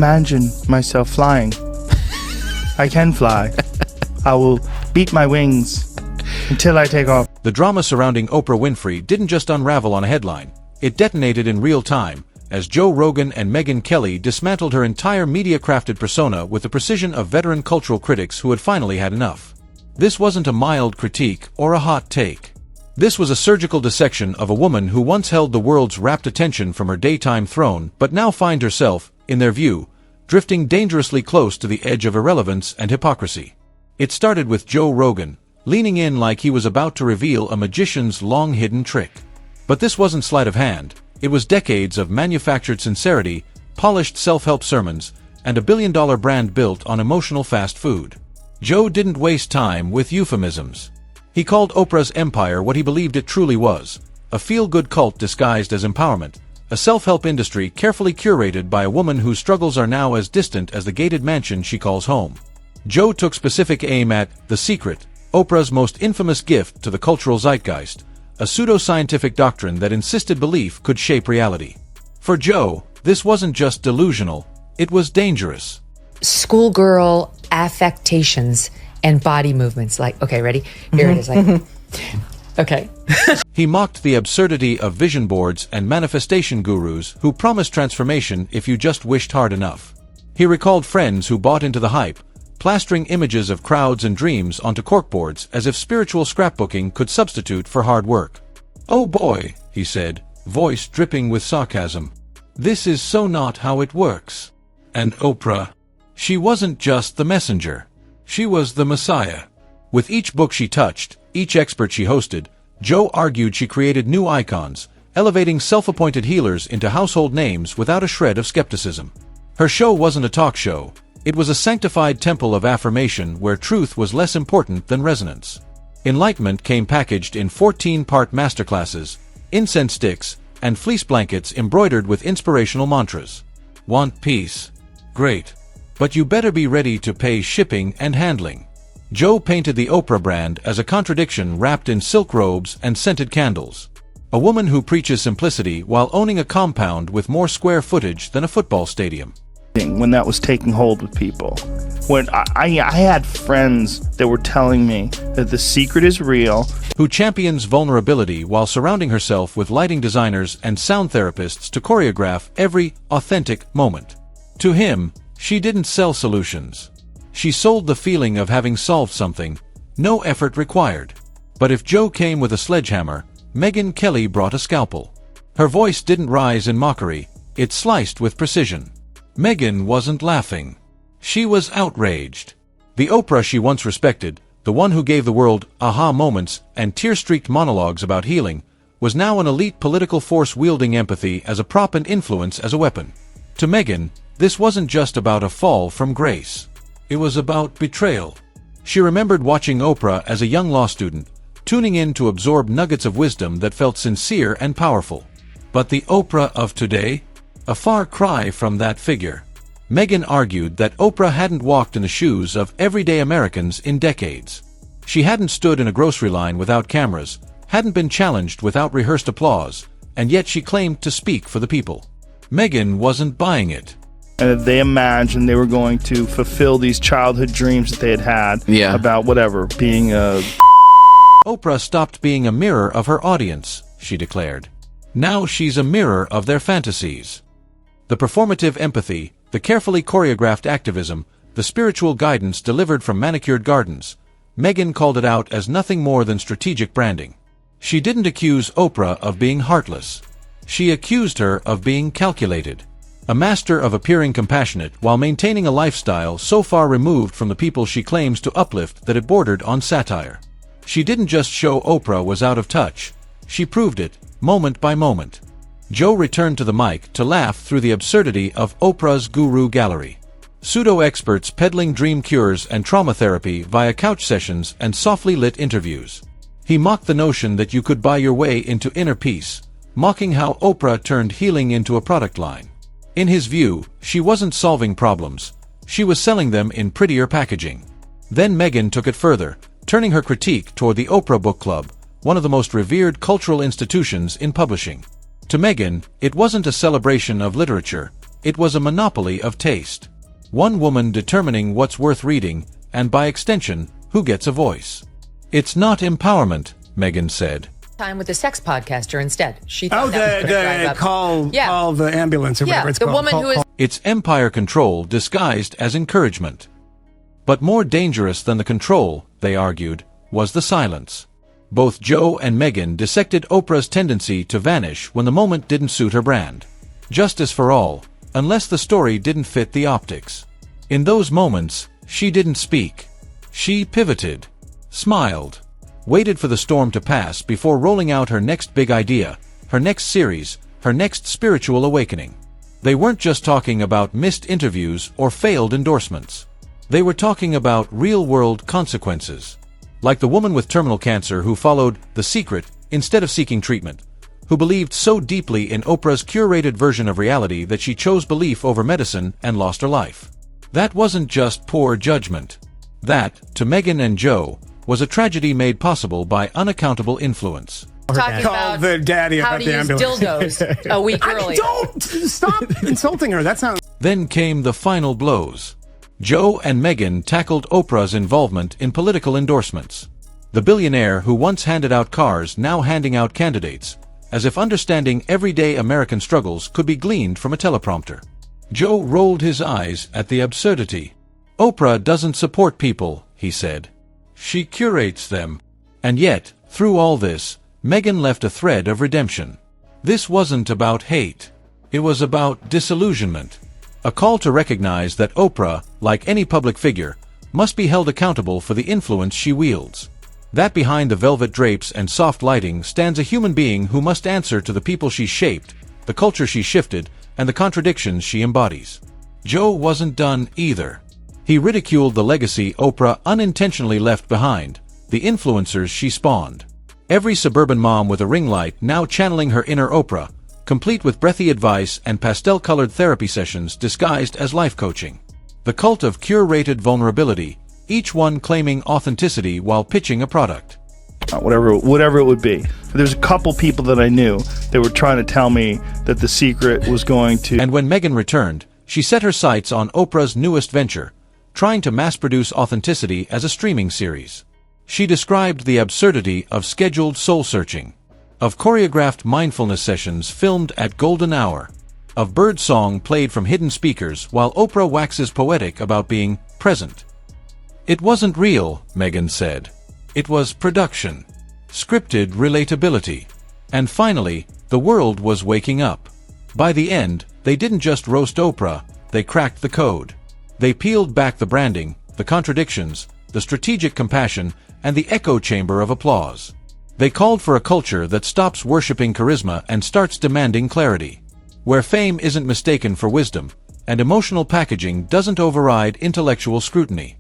Imagine myself flying. I can fly. I will beat my wings until I take off. The drama surrounding Oprah Winfrey didn't just unravel on a headline. It detonated in real time, as Joe Rogan and Megyn Kelly dismantled her entire media-crafted persona with the precision of veteran cultural critics who had finally had enough. This wasn't a mild critique or a hot take. This was a surgical dissection of a woman who once held the world's rapt attention from her daytime throne but now finds herself, in their view, drifting dangerously close to the edge of irrelevance and hypocrisy. It started with Joe Rogan, leaning in like he was about to reveal a magician's long-hidden trick. But this wasn't sleight of hand. It was decades of manufactured sincerity, polished self-help sermons, and a billion-dollar brand built on emotional fast food. Joe didn't waste time with euphemisms. He called Oprah's empire what he believed it truly was, a feel-good cult disguised as empowerment, a self-help industry carefully curated by a woman whose struggles are now as distant as the gated mansion she calls home. Joe took specific aim at The Secret, Oprah's most infamous gift to the cultural zeitgeist, a pseudo-scientific doctrine that insisted belief could shape reality. For Joe, this wasn't just delusional, it was dangerous. Schoolgirl affectations and body movements. Like, okay, ready? Here it is. Like, okay. He mocked the absurdity of vision boards and manifestation gurus who promised transformation if you just wished hard enough. He recalled friends who bought into the hype, plastering images of crowds and dreams onto corkboards as if spiritual scrapbooking could substitute for hard work. "Oh boy," he said, voice dripping with sarcasm. "This is so not how it works." And Oprah? She wasn't just the messenger. She was the Messiah. With each book she touched, each expert she hosted, Joe argued she created new icons, elevating self-appointed healers into household names without a shred of skepticism. Her show wasn't a talk show. It was a sanctified temple of affirmation where truth was less important than resonance. Enlightenment came packaged in 14-part masterclasses, incense sticks, and fleece blankets embroidered with inspirational mantras. Want peace? Great. But you better be ready to pay shipping and handling. Joe painted the Oprah brand as a contradiction wrapped in silk robes and scented candles. A woman who preaches simplicity while owning a compound with more square footage than a football stadium. When that was taking hold with people, when I had friends that were telling me that The Secret is real, who champions vulnerability while surrounding herself with lighting designers and sound therapists to choreograph every authentic moment. To him, she didn't sell solutions. She sold the feeling of having solved something, no effort required. But if Joe came with a sledgehammer, Megyn Kelly brought a scalpel. Her voice didn't rise in mockery, it sliced with precision. Megyn wasn't laughing. She was outraged. The Oprah she once respected, the one who gave the world aha moments and tear-streaked monologues about healing, was now an elite political force wielding empathy as a prop and influence as a weapon. To Megyn, this wasn't just about a fall from grace. It was about betrayal. She remembered watching Oprah as a young law student, tuning in to absorb nuggets of wisdom that felt sincere and powerful. But the Oprah of today? A far cry from that figure. Megyn argued that Oprah hadn't walked in the shoes of everyday Americans in decades. She hadn't stood in a grocery line without cameras, hadn't been challenged without rehearsed applause, and yet she claimed to speak for the people. Megyn wasn't buying it. They imagined they were going to fulfill these childhood dreams that they had about whatever, being a... Oprah stopped being a mirror of her audience, she declared. Now she's a mirror of their fantasies. The performative empathy, the carefully choreographed activism, the spiritual guidance delivered from manicured gardens, Megyn called it out as nothing more than strategic branding. She didn't accuse Oprah of being heartless. She accused her of being calculated. A master of appearing compassionate while maintaining a lifestyle so far removed from the people she claims to uplift that it bordered on satire. She didn't just show Oprah was out of touch. She proved it, moment by moment. Joe returned to the mic to laugh through the absurdity of Oprah's guru gallery. Pseudo-experts peddling dream cures and trauma therapy via couch sessions and softly lit interviews. He mocked the notion that you could buy your way into inner peace, mocking how Oprah turned healing into a product line. In his view, she wasn't solving problems. She was selling them in prettier packaging. Then Megyn took it further, turning her critique toward the Oprah Book Club, one of the most revered cultural institutions in publishing. To Megyn, it wasn't a celebration of literature, It was a monopoly of taste. One woman determining what's worth reading, and by extension, who gets a voice. It's not empowerment, Megyn said. Time with the sex podcaster instead. She Oh, thought that was gonna drive up. call the ambulance or whatever it's the called. woman who is It's empire control disguised as encouragement. But more dangerous than the control, they argued, was the silence. Both Joe and Megyn dissected Oprah's tendency to vanish when the moment didn't suit her brand. Justice for all, unless the story didn't fit the optics. In those moments, she didn't speak. She pivoted, smiled, waited for the storm to pass before rolling out her next big idea, her next series, her next spiritual awakening. They weren't just talking about missed interviews or failed endorsements. They were talking about real-world consequences. Like the woman with terminal cancer who followed The Secret instead of seeking treatment, who believed so deeply in Oprah's curated version of reality that she chose belief over medicine and lost her life. That wasn't just poor judgment. That, to Megyn and Joe, was a tragedy made possible by unaccountable influence. talking Call about the daddy how about to the use ambulance. dildos a week earlier. Don't stop insulting her. That sounds. Then came the final blows. Joe and Megyn tackled Oprah's involvement in political endorsements. The billionaire who once handed out cars now handing out candidates, as if understanding everyday American struggles could be gleaned from a teleprompter. Joe rolled his eyes at the absurdity. Oprah doesn't support people, he said. She curates them. And yet, through all this, Megyn left a thread of redemption. This wasn't about hate. It was about disillusionment. A call to recognize that Oprah, like any public figure, must be held accountable for the influence she wields. That behind the velvet drapes and soft lighting stands a human being who must answer to the people she shaped, the culture she shifted, and the contradictions she embodies. Joe wasn't done either. He ridiculed the legacy Oprah unintentionally left behind, the influencers she spawned. Every suburban mom with a ring light now channeling her inner Oprah, complete with breathy advice and pastel-colored therapy sessions disguised as life coaching. The cult of curated vulnerability, each one claiming authenticity while pitching a product. Whatever it would be. There's a couple people that I knew that were trying to tell me that The Secret was going to... And when Megyn returned, she set her sights on Oprah's newest venture, trying to mass-produce authenticity as a streaming series. She described the absurdity of scheduled soul-searching, of choreographed mindfulness sessions filmed at golden hour, of birdsong played from hidden speakers while Oprah waxes poetic about being present. It wasn't real, Megyn said. It was production, scripted relatability. And finally, the world was waking up. By the end, they didn't just roast Oprah, they cracked the code. They peeled back the branding, the contradictions, the strategic compassion, and the echo chamber of applause. They called for a culture that stops worshiping charisma and starts demanding clarity, where fame isn't mistaken for wisdom, and emotional packaging doesn't override intellectual scrutiny.